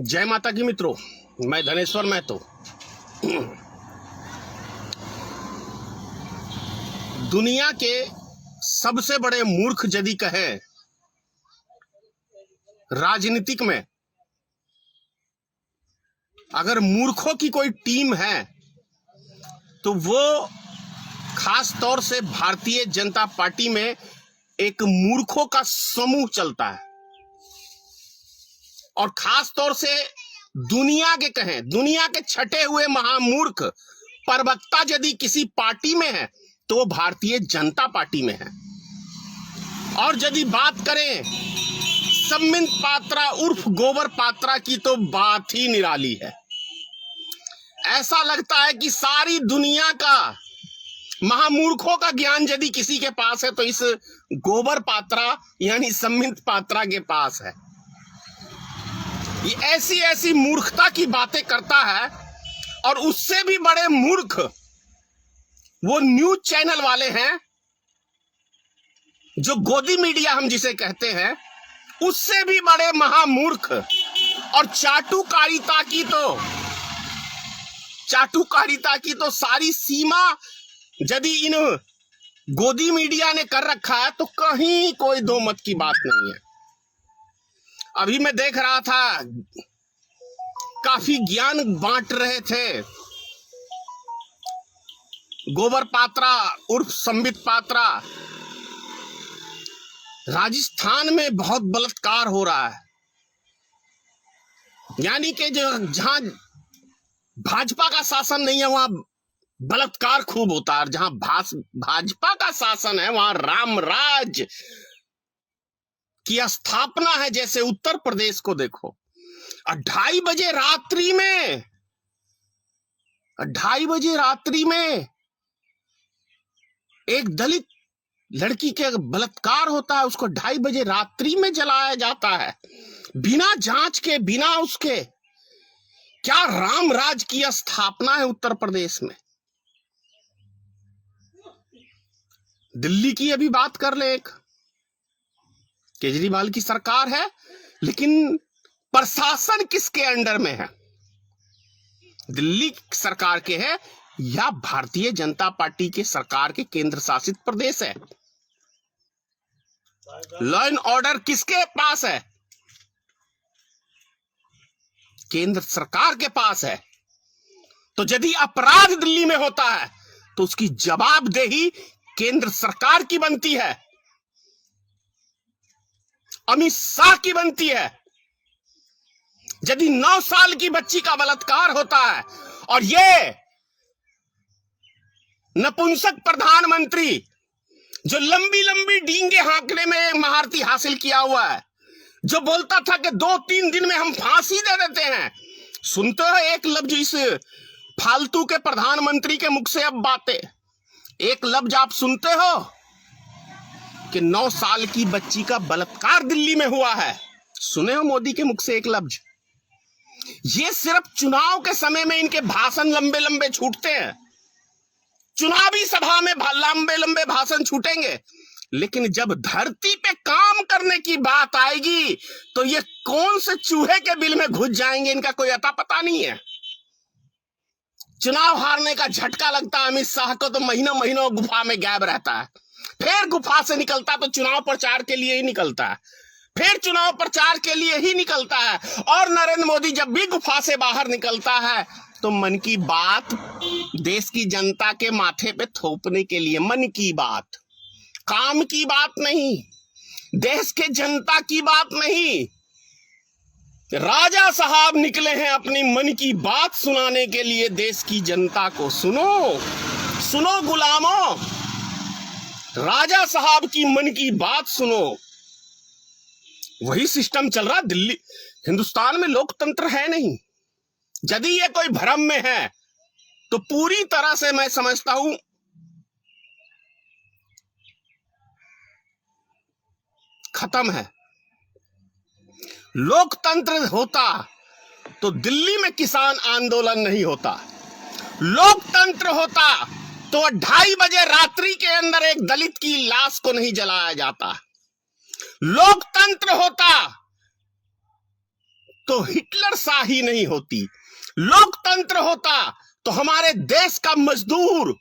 जय माता की मित्रों, मैं धनेश्वर महतो। दुनिया के सबसे बड़े मूर्ख यदि कहे राजनीतिक में, अगर मूर्खों की कोई टीम है तो वो खास तौर से भारतीय जनता पार्टी में एक मूर्खों का समूह चलता है। और खास तौर से दुनिया के कहें, दुनिया के छटे हुए महामूर्ख प्रवक्ता यदि किसी पार्टी में है तो वो भारतीय जनता पार्टी में है। और यदि बात करें सम्मित पात्रा उर्फ गोबर पात्रा की तो बात ही निराली है। ऐसा लगता है कि सारी दुनिया का महामूर्खों का ज्ञान यदि किसी के पास है तो इस गोबर पात्रा यानी सम्मित पात्रा के पास है। ये ऐसी ऐसी मूर्खता की बातें करता है। और उससे भी बड़े मूर्ख वो न्यूज चैनल वाले हैं जो गोदी मीडिया हम जिसे कहते हैं, उससे भी बड़े महामूर्ख और चाटुकारिता की तो सारी सीमा यदि इन गोदी मीडिया ने कर रखा है तो कहीं कोई दो मत की बात नहीं है। अभी मैं देख रहा था काफी ज्ञान बांट रहे थे गोबर पात्रा उर्फ सम्बित पात्रा। राजस्थान में बहुत बलात्कार हो रहा है, यानी कि जो जहां भाजपा का शासन नहीं है वहां बलात्कार खूब होता है, और जहां भाजपा का शासन है वहां राम राज की स्थापना है। जैसे उत्तर प्रदेश को देखो, 2:30 बजे रात्रि में एक दलित लड़की के बलात्कार होता है, उसको 2:30 बजे रात्रि में जलाया जाता है बिना जांच के, बिना उसके। क्या राम राज की स्थापना है उत्तर प्रदेश में। दिल्ली की अभी बात कर ले, एक केजरीवाल की सरकार है, लेकिन प्रशासन किसके अंडर में है? दिल्ली सरकार के है या भारतीय जनता पार्टी के सरकार के केंद्र शासित प्रदेश है? लॉ एंड ऑर्डर किसके पास है? केंद्र सरकार के पास है। तो यदि अपराध दिल्ली में होता है तो उसकी जवाबदेही केंद्र सरकार की बनती है, अमित शाह की बनती है। यदि 9 साल की बच्ची का बलात्कार होता है और ये नपुंसक प्रधानमंत्री जो लंबी लंबी डींगे हाँकने में महारती हासिल किया हुआ है, जो बोलता था कि 2-3 दिन में हम फांसी दे देते हैं, सुनते हो एक लफ्ज इस फालतू के प्रधानमंत्री के मुख से? अब बातें एक लफ्ज आप सुनते हो कि 9 साल की बच्ची का बलात्कार दिल्ली में हुआ है? सुने हो मोदी के मुख से एक लफ्ज? ये सिर्फ चुनाव के समय में इनके भाषण लंबे लंबे छूटते हैं, चुनावी सभा में लंबे लंबे भाषण छूटेंगे, लेकिन जब धरती पे काम करने की बात आएगी तो ये कौन से चूहे के बिल में घुस जाएंगे, इनका कोई अता पता नहीं है। चुनाव हारने का झटका लगता है अमित शाह को तो महीनों महीनों गुफा में गायब रहता है, फिर गुफा से निकलता तो चुनाव प्रचार के लिए ही निकलता है, फिर चुनाव प्रचार के लिए ही निकलता है। और नरेंद्र मोदी जब भी गुफा से बाहर निकलता है तो मन की बात देश की जनता के माथे पे थोपने के लिए, मन की बात, काम की बात नहीं, देश के जनता की बात नहीं, राजा साहब निकले हैं अपनी मन की बात सुनाने के लिए देश की जनता को। सुनो गुलामों, राजा साहब की मन की बात सुनो। वही सिस्टम चल रहा दिल्ली, हिंदुस्तान में लोकतंत्र है नहीं। यदि ये कोई भ्रम में है तो पूरी तरह से मैं समझता हूं खत्म है। लोकतंत्र होता तो दिल्ली में किसान आंदोलन नहीं होता, लोकतंत्र होता तो 2:30 बजे रात्रि के अंदर एक दलित की लाश को नहीं जलाया जाता, लोकतंत्र होता तो हिटलर शाही नहीं होती। लोकतंत्र होता तो हमारे देश का मजदूर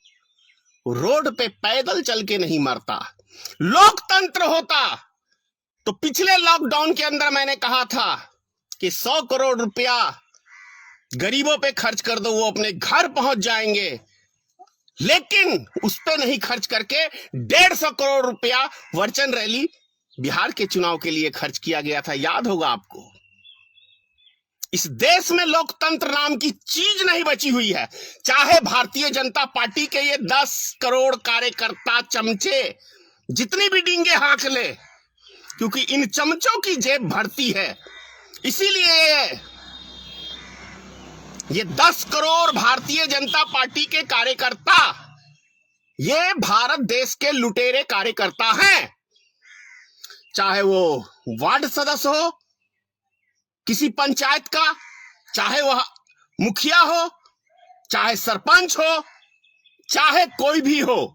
रोड पे पैदल चल के नहीं मरता। लोकतंत्र होता तो पिछले लॉकडाउन के अंदर मैंने कहा था कि 100 करोड़ रुपया गरीबों पे खर्च कर दो, वो अपने घर पहुंच जाएंगे। लेकिन उस पे नहीं खर्च करके 150 करोड़ रुपया वर्चन रैली बिहार के चुनाव के लिए खर्च किया गया था, याद होगा आपको। इस देश में लोकतंत्र नाम की चीज नहीं बची हुई है। चाहे भारतीय जनता पार्टी के ये 10 करोड़ कार्यकर्ता चमचे जितनी भी डींगे हाँक ले, क्योंकि इन चमचों की जेब भरती है। इसीलिए ये 10 करोड़ भारतीय जनता पार्टी के कार्यकर्ता ये भारत देश के लुटेरे कार्यकर्ता हैं। चाहे वो वार्ड सदस्य हो किसी पंचायत का, चाहे वह मुखिया हो, चाहे सरपंच हो, चाहे कोई भी हो,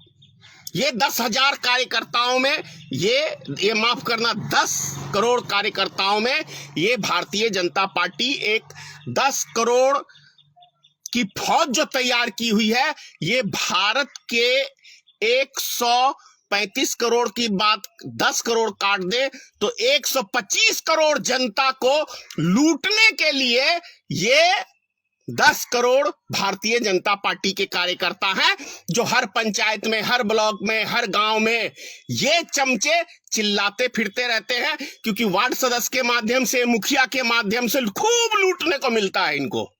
ये 10,000 कार्यकर्ताओं में ये माफ करना 10 करोड़ कार्यकर्ताओं में ये भारतीय जनता पार्टी एक 10 करोड़ की फौज जो तैयार की हुई है। ये भारत के 135 करोड़ की बात 10 करोड़ काट दे तो 125 करोड़ जनता को लूटने के लिए ये 10 करोड़ भारतीय जनता पार्टी के कार्यकर्ता हैं, जो हर पंचायत में, हर ब्लॉक में, हर गांव में ये चमचे चिल्लाते फिरते रहते हैं, क्योंकि वार्ड सदस्य के माध्यम से, मुखिया के माध्यम से खूब लूटने को मिलता है इनको।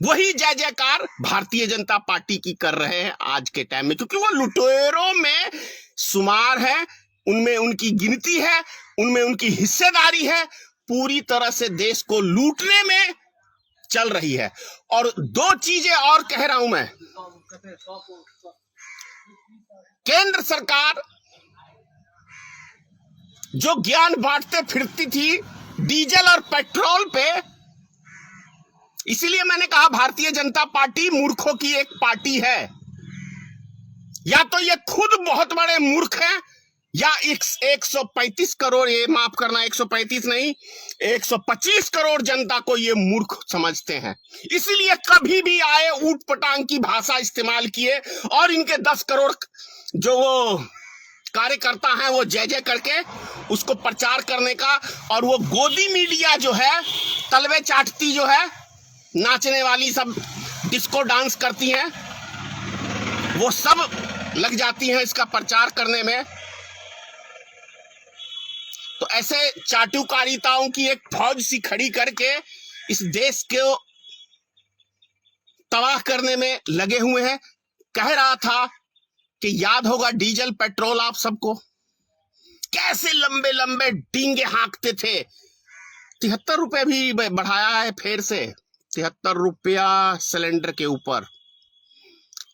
वही जय जयकार भारतीय जनता पार्टी की कर रहे हैं आज के टाइम में, क्योंकि वो लुटेरों में शुमार है, उनमें उनकी गिनती है, उनमें उनकी हिस्सेदारी है, पूरी तरह से देश को लूटने में चल रही है। और 2 चीजें और कह रहा हूं मैं। केंद्र सरकार जो ज्ञान बांटते फिरती थी डीजल और पेट्रोल पे, इसीलिए मैंने कहा भारतीय जनता पार्टी मूर्खों की एक पार्टी है। या तो ये खुद बहुत बड़े मूर्ख हैं, या 135 करोड़, ये माफ करना 135 नहीं 125 करोड़ जनता को ये मूर्ख समझते हैं। इसीलिए कभी भी आए ऊट पटांग की भाषा इस्तेमाल किए और इनके 10 करोड़ जो वो कार्यकर्ता हैं वो जय जय करके उसको प्रचार करने का, और वो गोदी मीडिया जो है, तलवे चाटती जो है, नाचने वाली सब डिस्को डांस करती हैं, वो सब लग जाती हैं इसका प्रचार करने में। तो ऐसे चाटुकारिताओं की एक फौज सी खड़ी करके इस देश को तबाह करने में लगे हुए हैं। कह रहा था कि याद होगा डीजल पेट्रोल आप सबको, कैसे लंबे लंबे डींगे हाँकते थे। 73 रुपए भी बढ़ाया है फिर से, 73 रुपया सिलेंडर के ऊपर,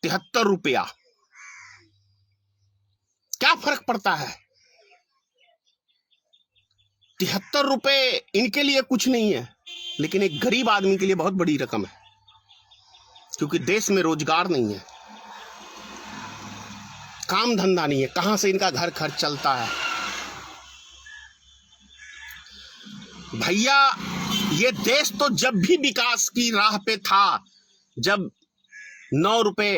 73 रुपया। क्या फर्क पड़ता है? 73 रुपए इनके लिए कुछ नहीं है, लेकिन एक गरीब आदमी के लिए बहुत बड़ी रकम है, क्योंकि देश में रोजगार नहीं है, काम धंधा नहीं है, कहां से इनका घर खर्च चलता है। भैया ये देश तो जब भी विकास की राह पे था, जब 9 रुपए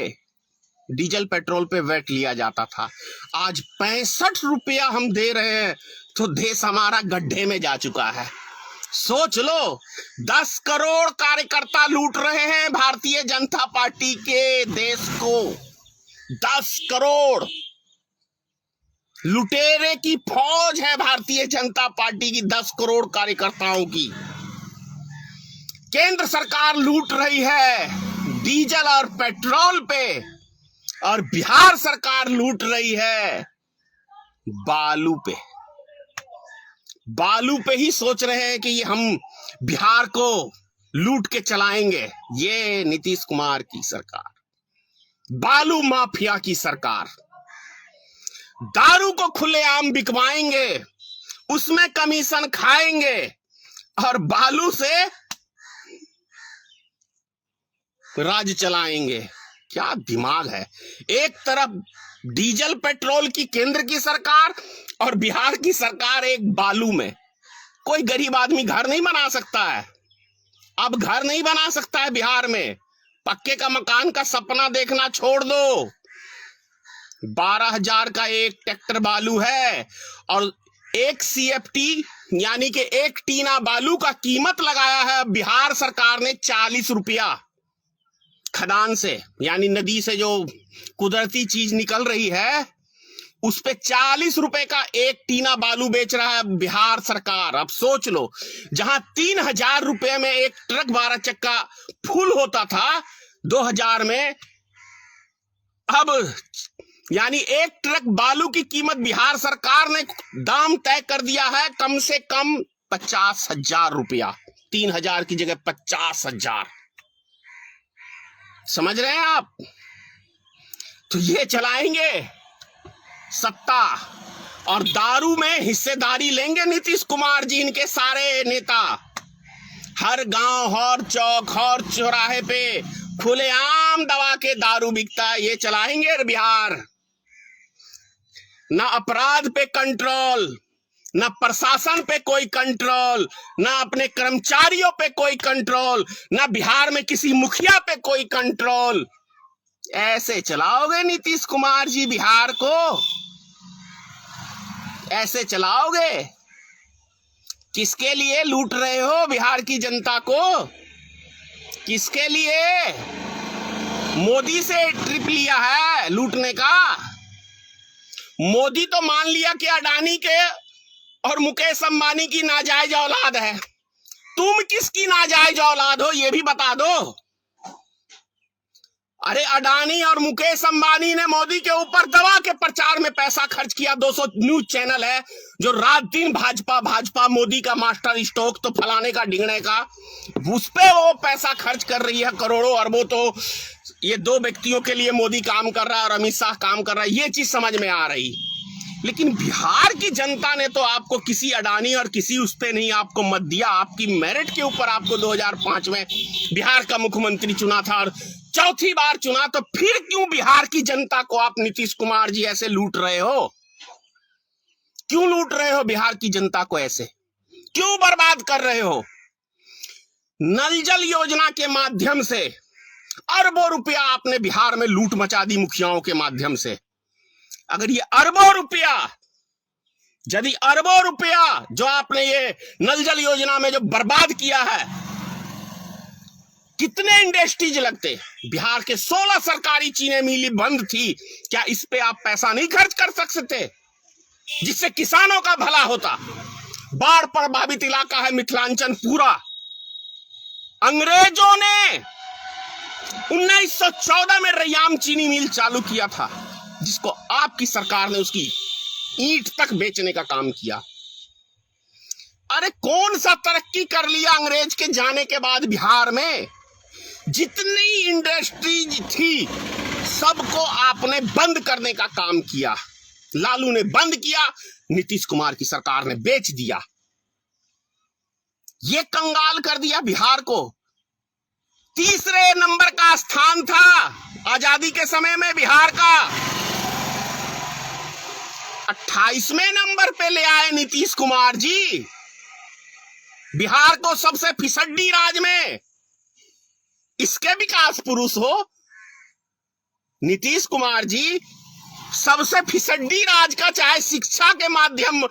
डीजल पेट्रोल पे वैट लिया जाता था, आज 65 रुपया हम दे रहे हैं, तो देश हमारा गड्ढे में जा चुका है। सोच लो, 10 करोड़ कार्यकर्ता लूट रहे हैं भारतीय जनता पार्टी के देश को। 10 करोड़ लुटेरे की फौज है भारतीय जनता पार्टी की, 10 करोड़ कार्यकर्ताओं की। केंद्र सरकार लूट रही है डीजल और पेट्रोल पे, और बिहार सरकार लूट रही है बालू पे। बालू पे ही सोच रहे हैं कि हम बिहार को लूट के चलाएंगे। ये नीतीश कुमार की सरकार, बालू माफिया की सरकार। दारू को खुलेआम बिकवाएंगे, उसमें कमीशन खाएंगे, और बालू से राज चलाएंगे। क्या दिमाग है! एक तरफ डीजल पेट्रोल की केंद्र की सरकार और बिहार की सरकार एक बालू में। कोई गरीब आदमी घर नहीं बना सकता है, अब घर नहीं बना सकता है बिहार में। पक्के का मकान का सपना देखना छोड़ दो। 12,000 का एक ट्रैक्टर बालू है और एक CFT यानी कि एक टीना बालू का कीमत लगाया है बिहार सरकार ने 40 रुपया। खदान से यानी नदी से जो कुदरती चीज निकल रही है उस पे 40 रुपए का एक टीना बालू बेच रहा है बिहार सरकार। अब सोच लो, जहां 3,000 रुपए में एक ट्रक 12 चक्का फुल होता था 2000 में, अब यानी एक ट्रक बालू की कीमत बिहार सरकार ने दाम तय कर दिया है कम से कम 50,000 रुपया। 3,000 की जगह 50,000। समझ रहे हैं आप? तो ये चलाएंगे सत्ता और दारू में हिस्सेदारी लेंगे नीतीश कुमार जी, इनके सारे नेता। हर गांव, हर चौक, हर चौराहे पे खुलेआम दवा के दारू बिकता है, ये चलाएंगे बिहार। ना अपराध पे कंट्रोल, ना प्रशासन पे कोई कंट्रोल, ना अपने कर्मचारियों पे कोई कंट्रोल, ना बिहार में किसी मुखिया पे कोई कंट्रोल। ऐसे चलाओगे नीतीश कुमार जी बिहार को? ऐसे चलाओगे? किसके लिए लूट रहे हो बिहार की जनता को? किसके लिए? मोदी से ट्रिप लिया है लूटने का। मोदी तो मान लिया कि अडानी के और मुकेश अंबानी की नाजायज औलाद है। तुम किसकी नाजायज औलाद हो ये भी बता दो। अरे अडानी और मुकेश अंबानी ने मोदी के ऊपर दवा के प्रचार में पैसा खर्च किया। 200 न्यूज चैनल है जो रात दिन भाजपा भाजपा, मोदी का मास्टर स्ट्रोक तो फलाने का ढिंगने का, उस पे वो पैसा खर्च कर रही है करोड़ों अरबों। तो ये दो व्यक्तियों के लिए मोदी काम कर रहा है और अमित शाह काम कर रहा है, ये चीज समझ में आ रही। लेकिन बिहार की जनता ने तो आपको किसी अडानी और किसी उस पे नहीं आपको मत दिया। आपकी मेरिट के ऊपर आपको 2005 में बिहार का मुख्यमंत्री चुना था और चौथी बार चुना। तो फिर क्यों बिहार की जनता को आप नीतीश कुमार जी ऐसे लूट रहे हो? क्यों लूट रहे हो बिहार की जनता को? ऐसे क्यों बर्बाद कर रहे हो? नल जल योजना के माध्यम से अरबों रुपया आपने बिहार में लूट मचा दी मुखियाओं के माध्यम से। अगर ये अरबों रुपया, यदि अरबों रुपया जो आपने ये नल जल योजना में जो बर्बाद किया है, कितने इंडस्ट्रीज लगते? बिहार के 16 सरकारी चीनी मिली बंद थी, क्या इस पे आप पैसा नहीं खर्च कर सकते जिससे किसानों का भला होता? बाढ़ प्रभावित इलाका है मिथिलांचल पूरा। अंग्रेजों ने 1914 में रैयाम चीनी मिल चालू किया था, जिसको आपकी सरकार ने उसकी ईंट तक बेचने का काम किया। अरे कौन सा तरक्की कर लिया अंग्रेज के जाने के बाद बिहार में? जितनी इंडस्ट्रीज थी सबको आपने बंद करने का काम किया। लालू ने बंद किया, नीतीश कुमार की सरकार ने बेच दिया। ये कंगाल कर दिया बिहार को। तीसरे नंबर का स्थान था आजादी के समय में बिहार का, 28वें नंबर पे ले आए नीतीश कुमार जी बिहार को, सबसे फिसड्डी राज में। इसके विकास पुरुष हो नीतीश कुमार जी, सबसे फिसड्डी राज का, चाहे शिक्षा के माध्यम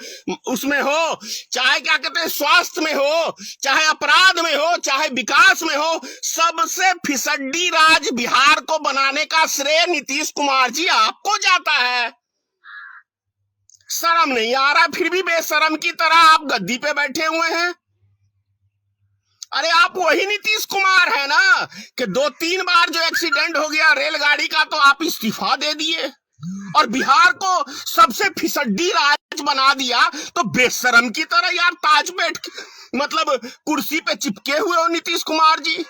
उसमें हो, चाहे क्या कहते हैं स्वास्थ्य में हो, चाहे अपराध में हो, चाहे विकास में हो, सबसे फिसड्डी राज बिहार को बनाने का श्रेय नीतीश कुमार जी आपको जाता है। शर्म नहीं आ रहा, फिर भी बेशरम की तरह आप गद्दी पे बैठे हुए हैं। अरे आप वही नीतीश कुमार है ना कि 2-3 बार जो एक्सीडेंट हो गया रेलगाड़ी का तो आप इस्तीफा दे दिए और बिहार को सबसे फिसड्डी राज बना दिया। तो बेशरम की तरह यार ताज बैठ मतलब कुर्सी पे चिपके हुए हो नीतीश कुमार जी।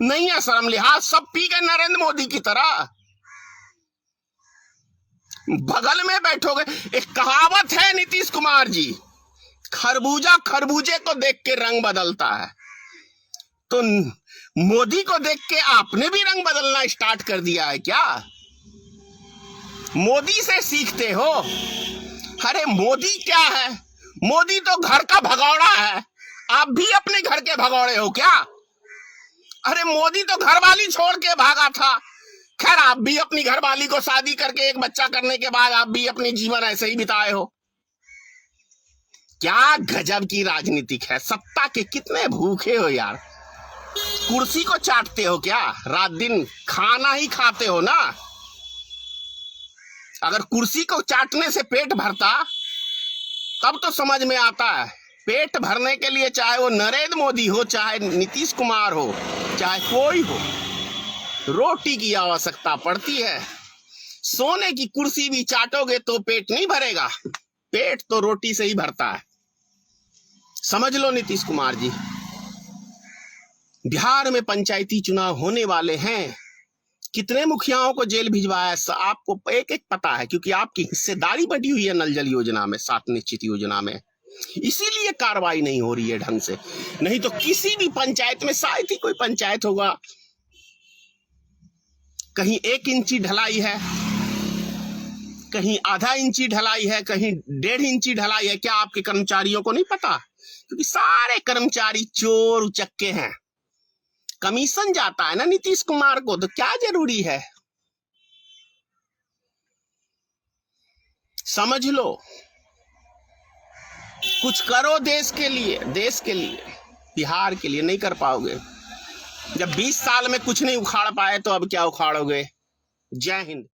नहीं है शर्म लिहाज, सब पी गए नरेंद्र मोदी की तरह, बगल में बैठोगे। एक कहावत है नीतीश कुमार जी, खरबूजा खरबूजे को देख के रंग बदलता है। तो मोदी को देख के आपने भी रंग बदलना स्टार्ट कर दिया है क्या? मोदी से सीखते हो? अरे मोदी क्या है? मोदी तो घर का भगौड़ा है, आप भी अपने घर के भगौड़े हो क्या? अरे मोदी तो घरवाली छोड़ के भागा था। खैर, आप भी अपनी घरवाली को शादी करके एक बच्चा करने के बाद आप भी अपनी जीवन ऐसे ही बिताए हो। क्या गजब की राजनीतिक है। सत्ता के कितने भूखे हो यार। कुर्सी को चाटते हो क्या? रात दिन खाना ही खाते हो ना। अगर कुर्सी को चाटने से पेट भरता तब तो समझ में आता है। पेट भरने के लिए चाहे वो नरेंद्र मोदी हो, चाहे नीतीश कुमार हो, चाहे कोई हो, रोटी की आवश्यकता पड़ती है। सोने की कुर्सी भी चाटोगे तो पेट नहीं भरेगा, पेट तो रोटी से ही भरता है। समझ लो नीतीश कुमार जी, बिहार में पंचायती चुनाव होने वाले हैं। कितने मुखियाओं को जेल भिजवाया आपको एक एक पता है, क्योंकि आपकी हिस्सेदारी बटी हुई है नल जल योजना में, 7 निश्चित योजना में। इसीलिए कार्रवाई नहीं हो रही है ढंग से। नहीं तो किसी भी पंचायत में, शायद ही कोई पंचायत होगा कहीं 1 इंची ढलाई है, कहीं आधा इंची ढलाई है, कहीं 1.5 इंची ढलाई है। क्या आपके कर्मचारियों को नहीं पता? क्योंकि सारे कर्मचारी चोर उचक्के हैं। कमीशन जाता है ना नीतीश कुमार को, तो क्या जरूरी है? समझ लो, कुछ करो देश के लिए, देश के लिए, बिहार के लिए। नहीं कर पाओगे। जब 20 साल में कुछ नहीं उखाड़ पाए तो अब क्या उखाड़ोगे? जय हिंद।